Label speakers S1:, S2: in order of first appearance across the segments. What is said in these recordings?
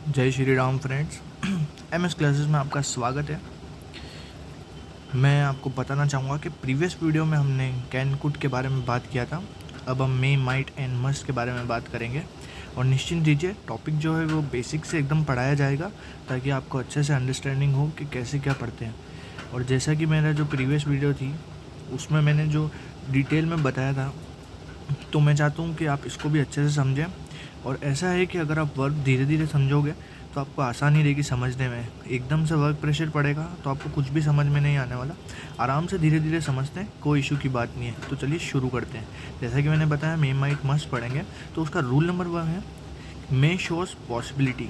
S1: जय Shri Ram friends. MS classes में आपका स्वागत है। मैं आपको बताना चाहूँगा कि प्रीवियस वीडियो में हमने कैन कुड के बारे में बात किया था। अब हम मे माइट एंड मस्ट के बारे में बात करेंगे। और निश्चिंत लीजिए, टॉपिक जो है वो बेसिक से एकदम पढ़ाया जाएगा ताकि आपको अच्छे से अंडरस्टैंडिंग हो कि कैसे क्या पढ़ते हैं। और जैसा कि मेरा जो प्रीवियस वीडियो थी उसमें मैंने जो डिटेल में बताया था, तो मैं चाहता हूँ कि आप इसको भी अच्छे से समझें। और ऐसा है कि अगर आप वर्क धीरे धीरे समझोगे तो आपको आसानी रहेगी समझने में। एकदम से वर्क प्रेशर पड़ेगा तो आपको कुछ भी समझ में नहीं आने वाला। आराम से धीरे धीरे समझते हैं, कोई इशू की बात नहीं है। तो चलिए शुरू करते हैं। जैसा कि मैंने बताया, मे माइट मस्ट पढ़ेंगे, तो उसका रूल नंबर 1 है मे शोज़ पॉसिबिलिटी।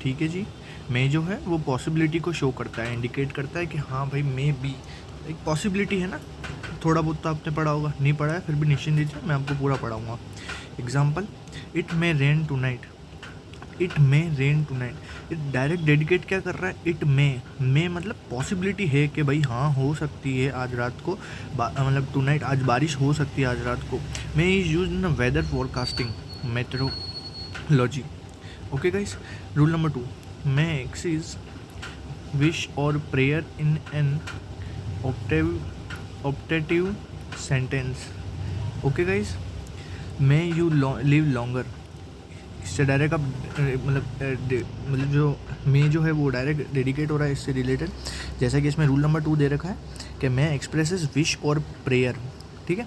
S1: ठीक है जी, मे जो है वो पॉसिबिलिटी को शो करता है, इंडिकेट करता है कि हाँ भाई मे बी एक पॉसिबिलिटी है ना। थोड़ा बहुत तो आपने पढ़ा होगा, नहीं पढ़ा है फिर भी निश्चिंत दीजिए, मैं आपको पूरा पढ़ाऊँगा। Example, it may rain tonight. It may rain tonight, it direct dedicate क्या कर रहा है, इट मे मतलब पॉसिबिलिटी है कि भाई हाँ हो सकती है आज रात को, मतलब टू नाइट आज बारिश हो सकती है आज रात को। May is use in weather forecasting meteorology. Okay guys, rule number 2, may एक्सीज विश और prayer in an optative sentence. Okay guys, may you live longer. इससे डायरेक्ट आप मतलब जो मे जो है वो डायरेक्ट डेडिकेट हो रहा है इससे रिलेटेड। जैसा कि इसमें रूल नंबर 2 दे रखा है कि मे एक्सप्रेसेस विश और प्रेयर। ठीक है,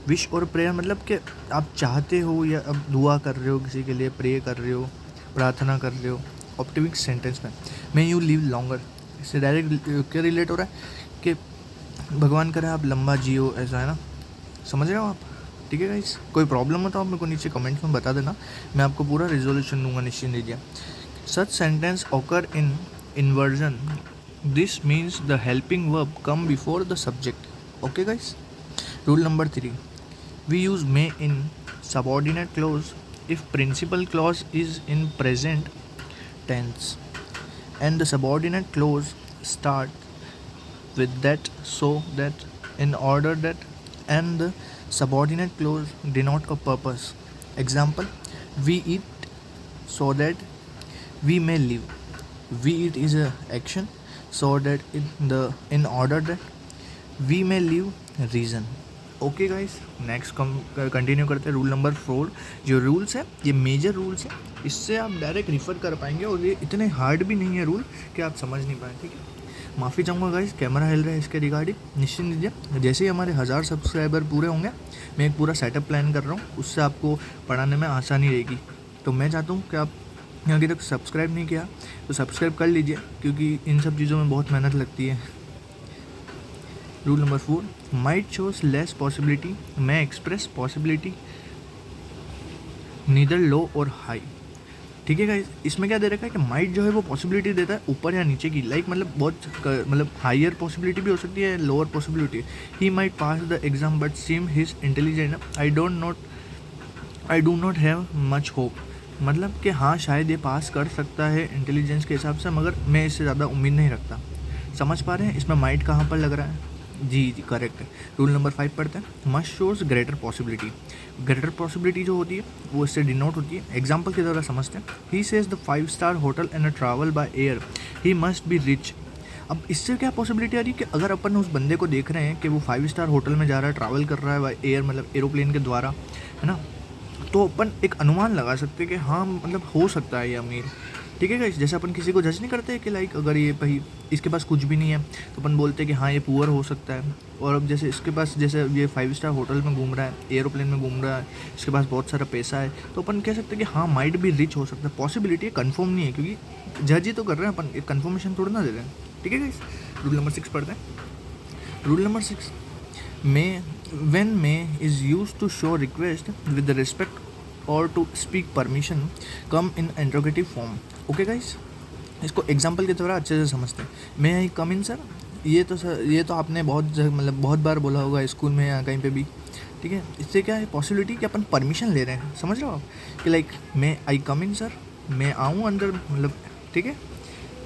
S1: विश और प्रेयर मतलब कि आप चाहते हो या अब दुआ कर रहे हो, किसी के लिए प्रे कर रहे हो, प्रार्थना कर रहे हो। ऑप्टिमिक सेंटेंस में मे यू लिव लॉन्गर, इससे डायरेक्ट क्या रिलेट हो रहा है कि भगवान करे आप लंबा जियो, ऐसा है ना। समझ रहे हो आप? ठीक है गाइस, कोई प्रॉब्लम हो तो आप मेरे को नीचे कमेंट्स में बता देना, मैं आपको पूरा रिजोल्यूशन दूंगा, निश्चिंत लीजिए। Such sentence occur in inversion, this means the helping verb come before the subject. Okay guys, rule number 3, we use may in subordinate clause if principal clause is in present tense and the subordinate clause start with that, so that, in order that, and the subordinate clause denote a purpose. Example, we eat so that we may live. We eat is a action, so that in order that we may live reason. Okay guys, next continue करते हैं। Rule number 4, जो rules है ये major rules है, इससे आप direct refer कर पाएंगे और ये इतने हार्ड भी नहीं है रूल कि आप समझ नहीं पाए। ठीक है, माफ़ी चाहूँगा गाइस, कैमरा हिल रहा है इसके रिगार्डिंग, निश्चिंत लीजिए। जैसे ही हमारे 1000 सब्सक्राइबर पूरे होंगे, मैं एक पूरा सेटअप प्लान कर रहा हूँ, उससे आपको पढ़ाने में आसानी रहेगी। तो मैं चाहता हूँ कि आप अभी तक सब्सक्राइब नहीं किया तो सब्सक्राइब कर लीजिए, क्योंकि इन सब चीज़ों में बहुत मेहनत लगती है। Rule number 4, might shows less possibility, मैं एक्सप्रेस पॉसिबिलिटी नीदर लो और हाई। ठीक है गाइस, इसमें क्या दे रखा है कि माइट जो है वो पॉसिबिलिटी देता है ऊपर या नीचे की, लाइक मतलब बहुत मतलब हायर पॉसिबिलिटी भी हो सकती है, lower possibility. He might pass the exam but seem his intelligent, I do not have much hope. मतलब कि हाँ शायद ये पास कर सकता है इंटेलिजेंस के हिसाब से, मगर मैं इससे ज़्यादा उम्मीद नहीं रखता। समझ पा रहे हैं इसमें माइट कहाँ पर लग रहा है? जी करेक्ट है। रूल नंबर 5 पढ़ते हैं। Must shows greater possibility. Greater possibility जो होती है वो इससे डिनोट होती है। एग्जाम्पल की तरह समझते हैं। He says the 5 star hotel and a travel by air, he must be rich. अब इससे क्या पॉसिबिलिटी आ रही है कि अगर अपन उस बंदे को देख रहे हैं कि वो 5 स्टार होटल में जा रहा है, ट्रैवल कर रहा है बाय एयर मतलब एरोप्लेन के द्वारा, है ना, तो अपन एक अनुमान लगा सकते हैं कि हाँ मतलब हो सकता है ये अमीर। ठीक है गाइस, जैसे अपन किसी को जज नहीं करते कि लाइक अगर ये भाई इसके पास कुछ भी नहीं है तो अपन बोलते हैं कि हाँ ये पुअर हो सकता है। और अब जैसे इसके पास, जैसे ये 5 स्टार होटल में घूम रहा है, एरोप्लेन में घूम रहा है, इसके पास बहुत सारा पैसा है, तो अपन कह सकते हैं कि हाँ माइट भी रिच हो सकता है। पॉसिबिलिटी है, कन्फर्म नहीं है, क्योंकि जज ही तो कर रहे हैं अपन, एक कन्फर्मेशन थोड़ा ना दे रहे हैं। ठीक है गाइस, रूल नंबर 6 पढ़ते हैं। Rule number 6, may when may is used to show request with the respect or to speak permission come in interrogative form. Okay guys, इसको एग्जांपल के द्वारा अच्छे से समझते हैं। मे आई कम इन सर, ये तो आपने मतलब बहुत बार बोला होगा स्कूल में या कहीं पे भी। ठीक है, इससे क्या है पॉसिबिलिटी कि अपन परमिशन ले रहे हैं। समझ रहे हो आप कि लाइक मे आई कम इन सर, मैं आऊँ अंदर मतलब। ठीक है,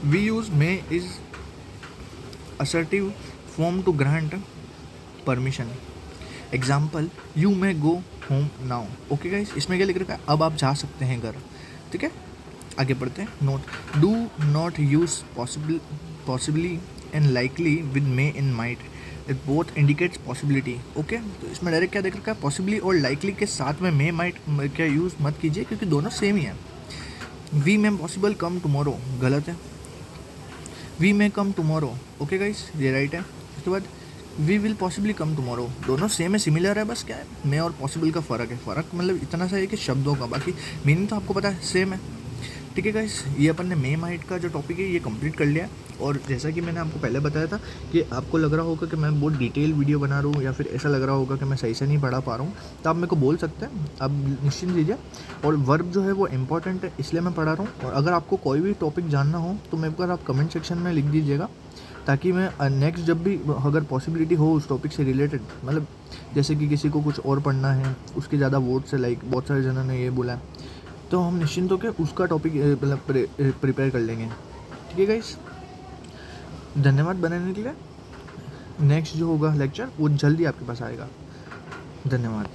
S1: we use may is assertive form to grant permission. Example, you may go home now. Okay guys, इसमें क्या लिख रखा है, अब आप जा सकते हैं घर। ठीक है, आगे बढ़ते हैं. Note, do not use possibly and likely with may in might, it both indicates possibility. Okay, तो इसमें डायरेक्ट क्या देख रखा है, पॉसिबली और लाइकली के साथ में मे माइट क्या यूज़ मत कीजिए, क्योंकि दोनों सेम ही है. We may possible come tomorrow गलत है, we may come tomorrow. Okay guys, ये राइट है. उसके बाद we will possibly come tomorrow, दोनों सेम है, सिमिलर है, बस क्या है मे और पॉसिबल का फ़र्क है. फ़र्क मतलब इतना सा है कि शब्दों का, बाकी मीनिंग तो आपको पता है सेम है. ठीक है गाइस, ये अपन ने मे माइट का जो टॉपिक है ये कंप्लीट कर लिया. और जैसा कि मैंने आपको पहले बताया था कि आपको लग रहा होगा कि मैं बहुत डिटेल वीडियो बना रहा हूँ या फिर ऐसा लग रहा होगा कि मैं सही से नहीं पढ़ा पा रहा हूँ, तो आप मेरे को बोल सकते हैं, आप निश्चिंत लीजिए. और वर्ब जो है वो इंपॉर्टेंट है, इसलिए मैं पढ़ा रहा हूँ. और अगर आपको कोई भी टॉपिक जानना हो तो मेरे को आप कमेंट सेक्शन में लिख दीजिएगा, ताकि मैं नेक्स्ट जब भी अगर पॉसिबिलिटी हो उस टॉपिक से रिलेटेड, मतलब जैसे कि किसी को कुछ और पढ़ना है उसके ज़्यादा वर्ड से, लाइक बहुत सारे जनों ने ये बोला है, तो हम निश्चिंत होकर उसका टॉपिक मतलब प्रिपेयर कर लेंगे. ठीक है गाइस, धन्यवाद बनाने के लिए. नेक्स्ट जो होगा लेक्चर वो जल्दी आपके पास आएगा. धन्यवाद.